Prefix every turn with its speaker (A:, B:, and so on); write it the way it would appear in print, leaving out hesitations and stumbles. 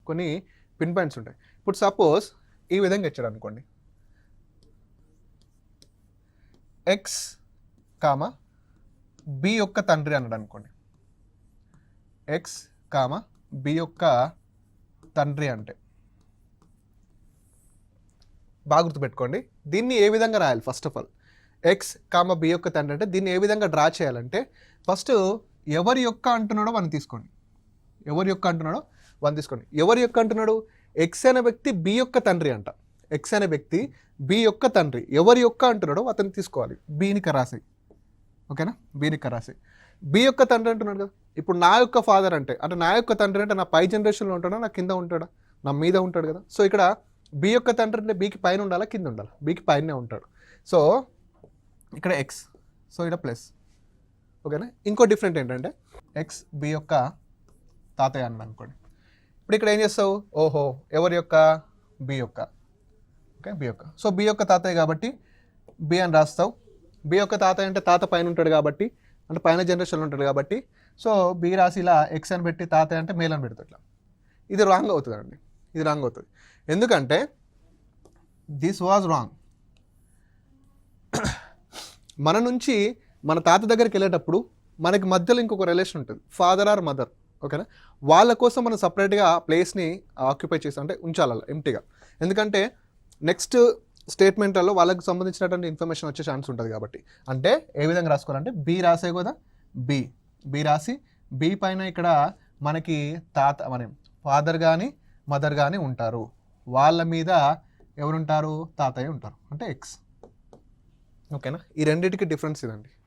A: కొన్ని pin points ఉంటాయి. ఇప్పుడు సపోజ్ ఈ విధంగా ఇచ్చాడు అనుకోండి, ఎక్స్ కామ బి యొక్క తండ్రి అన్నాడు అనుకోండి. ఎక్స్ కామ బి యొక్క తండ్రి అంటే బాగా గుర్తుపెట్టుకోండి. దీన్ని ఏ విధంగా రాయాలి? First of all X comma B యొక్క తండ్రి అంటే దీన్ని ఏ విధంగా డ్రా చేయాలంటే ఫస్ట్ ఎవరి యొక్క అంటున్నాడో వాడిని తీసుకోండి. ఎవరి యొక్క అంటున్నాడో వాడిని తీసుకోండి. ఎవరి యొక్క అంటున్నాడు? ఎక్స్ అనే వ్యక్తి బి యొక్క తండ్రి అంట. ఎక్స్ అనే వ్యక్తి బి యొక్క తండ్రి. ఎవరి యొక్క అంటున్నాడో అతన్ని తీసుకోవాలి. బీని కరాసి, ఓకేనా? బీని కరాసి. బి యొక్క తండ్రి అంటున్నాడు కదా. ఇప్పుడు నా యొక్క ఫాదర్ అంటే నా యొక్క తండ్రి అంటే నా పై జనరేషన్లో ఉంటాడా, నా కింద ఉంటాడా? నా మీద ఉంటాడు కదా. సో ఇక్కడ బి యొక్క తండ్రి అంటే బీకి పైన ఉండాలా, కింద ఉండాలా? బీకి పైనే ఉంటాడు. సో ఇక్కడ ఎక్స్, సో ఇక్కడ ప్లస్, ఓకేనా? ఇంకో డిఫరెంట్ ఏంటంటే ఎక్స్ బి యొక్క తాతయ్య అన్నాడు అనుకోండి. ఇప్పుడు ఇక్కడ ఏం చేస్తావు? ఓహో, ఎవరి యొక్క? బి యొక్క, ఓకే, బి యొక్క. సో బి యొక్క తాతయ్య కాబట్టి బి అని రాస్తావు. బి యొక్క తాతయ్య అంటే తాత పైన ఉంటాడు కాబట్టి, అంటే పైన జనరేషన్లో ఉంటాడు కాబట్టి, సో బి రాసి ఇలా ఎక్స్ అని పెట్టి తాతయ్య అంటే మేల్ అని పెడతాడు. ఇట్లా ఇది రాంగ్ అవుతుంది అండి. ఇది రాంగ్ అవుతుంది. ఎందుకంటే దిస్ వాజ్ రాంగ్. మన నుంచి మన తాత దగ్గరికి వెళ్ళేటప్పుడు మనకి మధ్యలో ఇంకొక రిలేషన్ ఉంటుంది, ఫాదర్ ఆర్ మదర్, ఓకేనా? వాళ్ళ కోసం మనం సపరేట్గా ప్లేస్ని ఆక్యుపై చేస్తాం, అంటే ఉంచాలి ఎంప్టీగా. ఎందుకంటే నెక్స్ట్ స్టేట్మెంట్లలో వాళ్ళకి సంబంధించినటువంటి ఇన్ఫర్మేషన్ వచ్చే ఛాన్స్ ఉంటుంది కాబట్టి. అంటే ఏ విధంగా రాసుకోవాలంటే బి రాసే కదా, బి రాసి బి పైన ఇక్కడ మనకి మన ఫాదర్ కానీ మదర్ కానీ ఉంటారు. వాళ్ళ మీద ఎవరుంటారు? తాతయ్య ఉంటారు, అంటే ఎక్స్, ఓకేనా? ఈ రెండింటికి డిఫరెన్స్ ఇదండి.